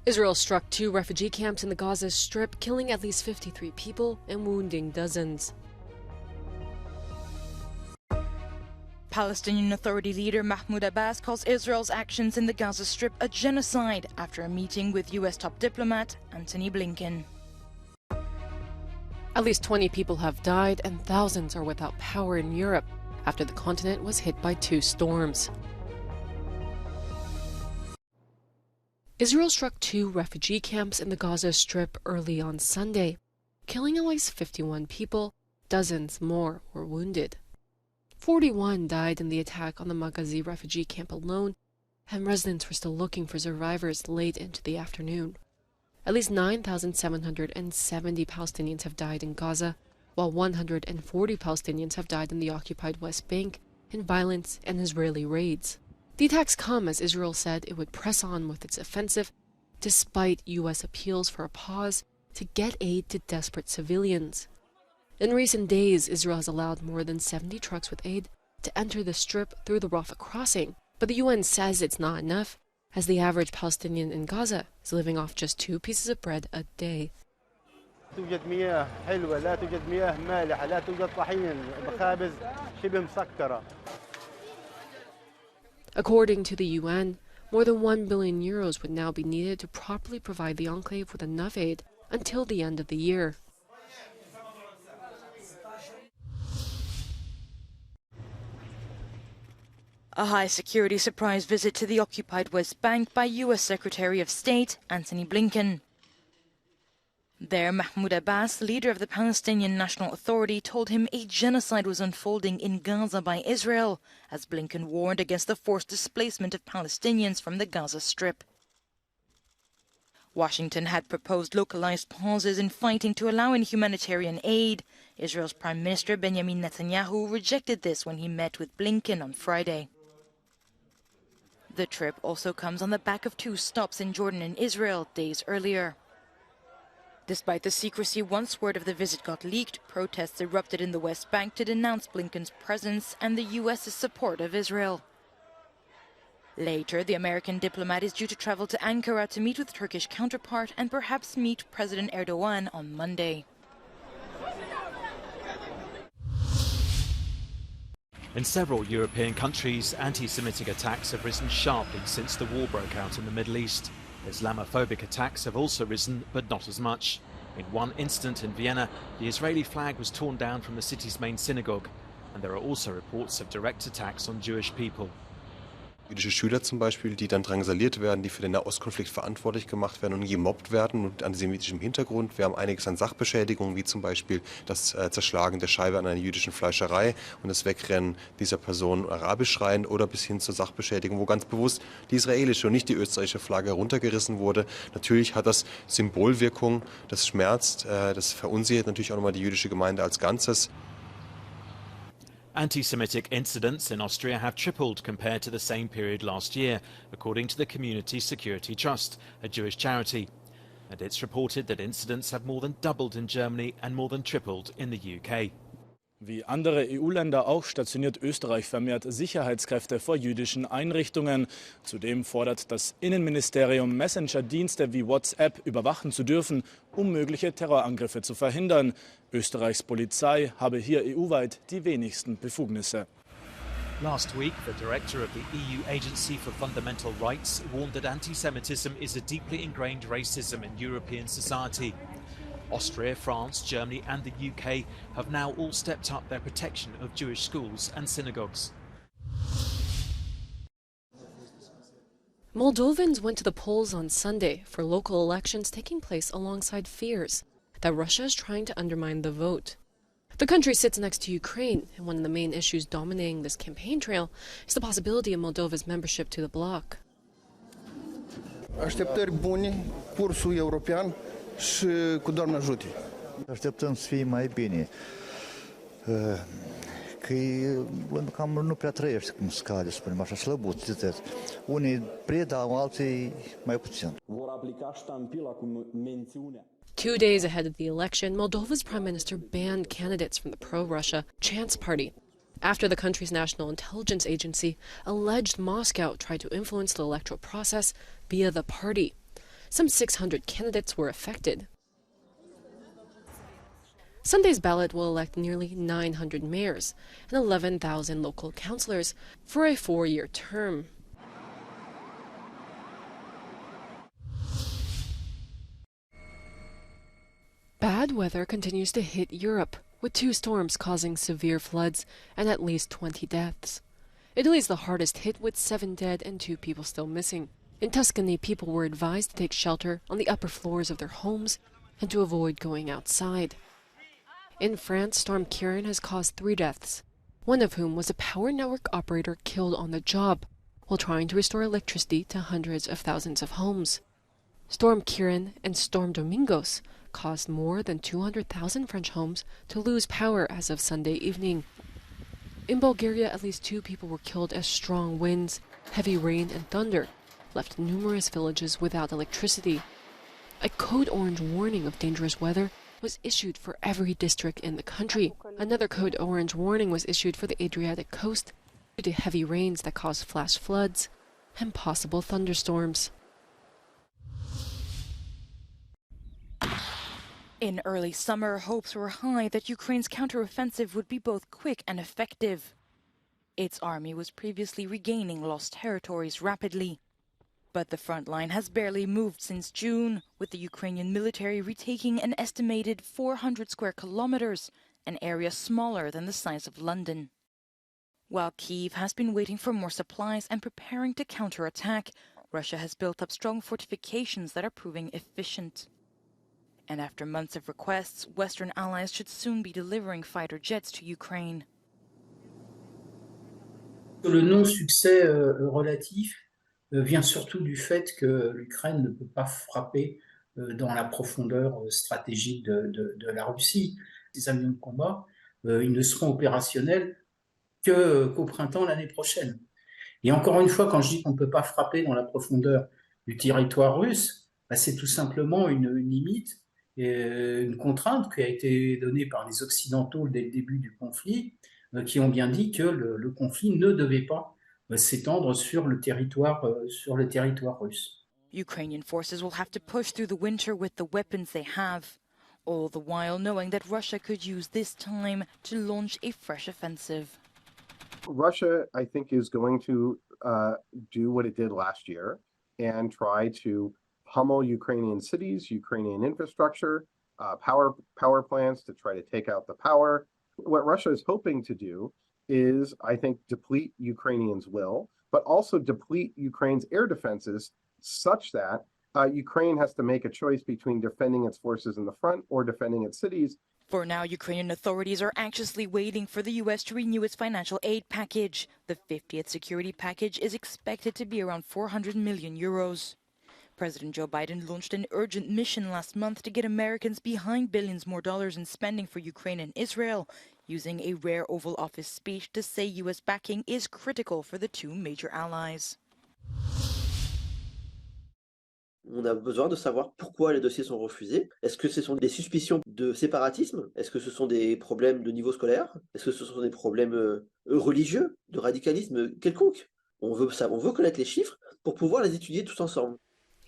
Israel struck 2 refugee camps in the Gaza Strip, killing at least 53 people and wounding dozens. Palestinian Authority leader Mahmoud Abbas calls Israel's actions in the Gaza Strip a genocide after a meeting with US top diplomat Antony Blinken. At least 20 people have died and thousands are without power in Europe after the continent was hit by 2 storms. Israel struck 2 refugee camps in the Gaza Strip early on Sunday, killing at least 51 people. Dozens more were wounded. 41 died in the attack on the Maghazi refugee camp alone, and residents were still looking for survivors late into the afternoon. At least 9,770 Palestinians have died in Gaza, while 140 Palestinians have died in the occupied West Bank in violence and Israeli raids. The attacks come as Israel said it would press on with its offensive, despite U.S. appeals for a pause to get aid to desperate civilians. In recent days, Israel has allowed more than 70 trucks with aid to enter the Strip through the Rafah crossing, but the UN says it's not enough, as the average Palestinian in Gaza is living off just 2 pieces of bread a day. According to the UN, more than €1 billion would now be needed to properly provide the enclave with enough aid until the end of the year. A high-security surprise visit to the occupied West Bank by U.S. Secretary of State Antony Blinken. There, Mahmoud Abbas, leader of the Palestinian National Authority, told him a genocide was unfolding in Gaza by Israel, as Blinken warned against the forced displacement of Palestinians from the Gaza Strip. Washington had proposed localized pauses in fighting to allow in humanitarian aid. Israel's Prime Minister Benjamin Netanyahu rejected this when he met with Blinken on Friday. The trip also comes on the back of 2 stops in Jordan and Israel days earlier. Despite the secrecy once word of the visit got leaked, protests erupted in the West Bank to denounce Blinken's presence and the U.S.'s support of Israel. Later, the American diplomat is due to travel to Ankara to meet with Turkish counterpart and perhaps meet President Erdogan on Monday. In several European countries, anti-Semitic attacks have risen sharply since the war broke out in the Middle East. Islamophobic attacks have also risen, but not as much. In one incident in Vienna, the Israeli flag was torn down from the city's main synagogue, and there are also reports of direct attacks on Jewish people. Jüdische Schüler zum Beispiel, die dann drangsaliert werden, die für den Nahostkonflikt verantwortlich gemacht werden und gemobbt werden mit antisemitischem Hintergrund. Wir haben einiges an Sachbeschädigungen, wie zum Beispiel das Zerschlagen der Scheibe an einer jüdischen Fleischerei und das Wegrennen dieser Person arabisch schreien oder bis hin zur Sachbeschädigung, wo ganz bewusst die israelische und nicht die österreichische Flagge heruntergerissen wurde. Natürlich hat das Symbolwirkung, das schmerzt, das verunsichert natürlich auch nochmal die jüdische Gemeinde als Ganzes. Anti-Semitic incidents in Austria have tripled compared to the same period last year, according to the Community Security Trust, a Jewish charity. And it's reported that incidents have more than doubled in Germany and more than tripled in the UK. Wie andere EU-Länder auch stationiert Österreich vermehrt Sicherheitskräfte vor jüdischen Einrichtungen. Zudem fordert das Innenministerium, Messenger-Dienste wie WhatsApp überwachen zu dürfen, um mögliche Terrorangriffe zu verhindern. Österreichs Polizei habe hier EU-weit die wenigsten Befugnisse. Last week, the director of the EU Agency for Fundamental Rights warned that anti-Semitism is a deeply ingrained racism in European society. Austria, France, Germany and the UK have now all stepped up their protection of Jewish schools and synagogues. Moldovans went to the polls on Sunday for local elections taking place alongside fears that Russia is trying to undermine the vote. The country sits next to Ukraine, and one of the main issues dominating this campaign trail is the possibility of Moldova's membership to the bloc. Așteptări bune, cursul european și cu Doamne ajute. Așteptăm să fie mai bine. Că cam nu prea trăiește cum scade, să spunem așa, slăbuți. Unii predau, alții mai puțin. Vor aplica ștampila cu mențiunea. 2 days ahead of the election, Moldova's prime minister banned candidates from the pro-Russia Chance Party after the country's national intelligence agency alleged Moscow tried to influence the electoral process via the party. Some 600 candidates were affected. Sunday's ballot will elect nearly 900 mayors and 11,000 local councillors for a 4-year term. Bad weather continues to hit Europe, with 2 storms causing severe floods and at least 20 deaths. Italy is the hardest hit, with 7 dead and 2 people still missing. In Tuscany, people were advised to take shelter on the upper floors of their homes and to avoid going outside. In France, Storm Ciarán has caused 3 deaths, one of whom was a power network operator killed on the job while trying to restore electricity to hundreds of thousands of homes. Storm Ciarán and Storm Domingos caused more than 200,000 French homes to lose power as of Sunday evening. In Bulgaria, at least 2 people were killed as strong winds, heavy rain, and thunder left numerous villages without electricity. A code orange warning of dangerous weather was issued for every district in the country. Another code orange warning was issued for the Adriatic coast due to heavy rains that caused flash floods and possible thunderstorms. In early summer, hopes were high that Ukraine's counteroffensive would be both quick and effective. Its army was previously regaining lost territories rapidly. But the front line has barely moved since June, with the Ukrainian military retaking an estimated 400 square kilometers, an area smaller than the size of London. While Kyiv has been waiting for more supplies and preparing to counterattack, Russia has built up strong fortifications that are proving efficient. And after months of requests, Western allies should soon be delivering fighter jets to Ukraine. Le non-succès relatif vient surtout du fait que l'Ukraine ne peut pas frapper dans la profondeur stratégique de la Russie. Les avions de combat, ils ne seront opérationnels qu'au printemps l'année prochaine. Et encore une fois, quand je dis qu'on ne peut pas frapper dans la profondeur du territoire russe, c'est tout simplement une limite, une contrainte qui a été donnée par les Occidentaux dès le début du conflit, qui ont bien dit que le conflit ne devait pas s'étendre sur le territoire russe. Ukrainian forces will have to push through the winter with the weapons they have, all the while knowing that Russia could use this time to launch a fresh offensive. Russia, I think, is going to do what it did last year and try to pummel Ukrainian cities, Ukrainian infrastructure, power plants to try to take out the power. What Russia is hoping to do is, I think, deplete Ukrainians' will, but also deplete Ukraine's air defenses such that Ukraine has to make a choice between defending its forces in the front or defending its cities. For now, Ukrainian authorities are anxiously waiting for the U.S. to renew its financial aid package. The 50th security package is expected to be around 400 million euros. President Joe Biden launched an urgent mission last month to get Americans behind billions more dollars in spending for Ukraine and Israel, using a rare Oval Office speech to say U.S. backing is critical for the 2 major allies. On a besoin de savoir pourquoi les dossiers sont refusés. Est-ce que ce sont des suspicions de séparatisme? Est-ce que ce sont des problèmes de niveau scolaire? Est-ce que ce sont des problèmes religieux, de radicalisme quelconque? On veut connaître les chiffres pour pouvoir les étudier tous ensemble.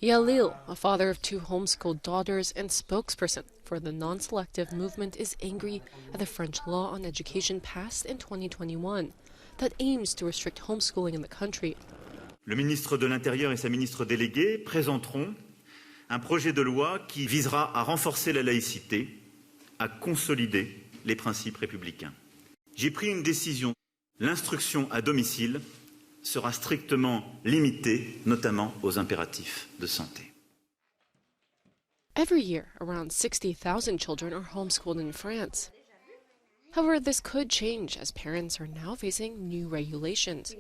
Yalil, a father of 2 homeschooled daughters and spokesperson for the non-selective movement, is angry at the French law on education passed in 2021 that aims to restrict homeschooling in the country. Le ministre de l'Intérieur et sa ministre déléguée présenteront un projet de loi qui visera à renforcer la laïcité, à consolider les principes républicains. J'ai pris une décision. L'instruction à domicile sera strictement limitée, notamment aux impératifs de santé. Every year, around 60,000 children are homeschooled in France. However, this could change as parents are now facing new regulations.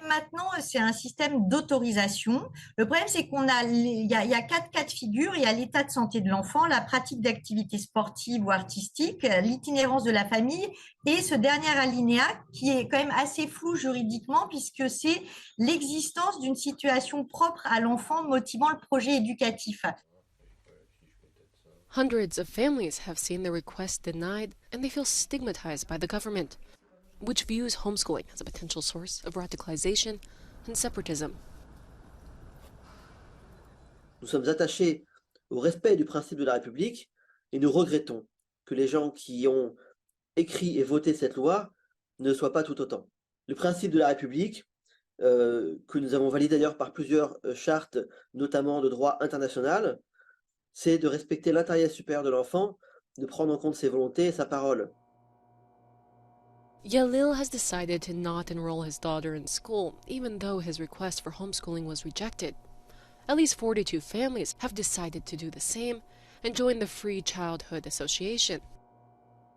Maintenant, c'est un système d'autorisation. Le problème, c'est il y a 4 cas de figure. Il y a l'état de santé de l'enfant, la pratique d'activités sportives ou artistiques, l'itinérance de la famille et ce dernier alinéa qui est quand même assez flou juridiquement puisque c'est l'existence d'une situation propre à l'enfant motivant le projet éducatif. Hundreds of families have seen their requests denied and they feel stigmatized by the government, which views homeschooling as a potential source of radicalization and separatism. Nous sommes attachés au respect du principe de la République et nous regrettons que les gens qui ont écrit et voté cette loi ne soient pas tout autant. Le principe de la République, que nous avons validé d'ailleurs par plusieurs chartes, notamment de droit international, c'est de respecter l'intérêt supérieur de l'enfant, de prendre en compte ses volontés et sa parole. Yalil has decided to not enroll his daughter in school, even though his request for homeschooling was rejected. At least 42 families have decided to do the same and join the Free Childhood Association.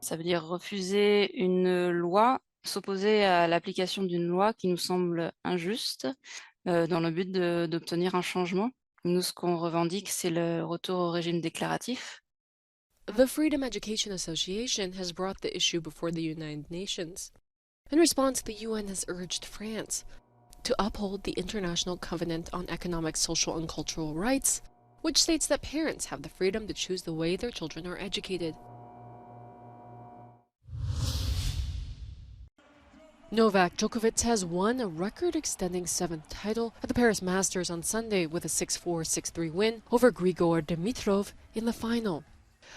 Ça veut dire refuser une loi, s'opposer à l'application d'une loi qui nous semble injuste, dans le but d'obtenir un changement. Nous, ce qu'on revendique, c'est le retour au régime déclaratif. The Freedom Education Association has brought the issue before the United Nations. In response, the UN has urged France to uphold the International Covenant on Economic, Social and Cultural Rights, which states that parents have the freedom to choose the way their children are educated. Novak Djokovic has won a record-extending 7th title at the Paris Masters on Sunday with a 6-4, 6-3 win over Grigor Dimitrov in the final.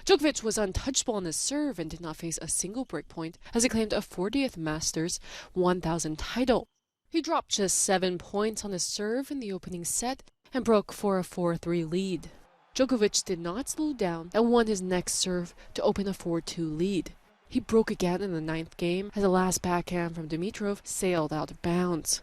Djokovic was untouchable on his serve and did not face a single breakpoint as he claimed a 40th Masters 1000 title. He dropped just 7 points on his serve in the opening set and broke for a 4-3 lead. Djokovic did not slow down and won his next serve to open a 4-2 lead. He broke again in the 9th game as the last backhand from Dimitrov sailed out of bounds.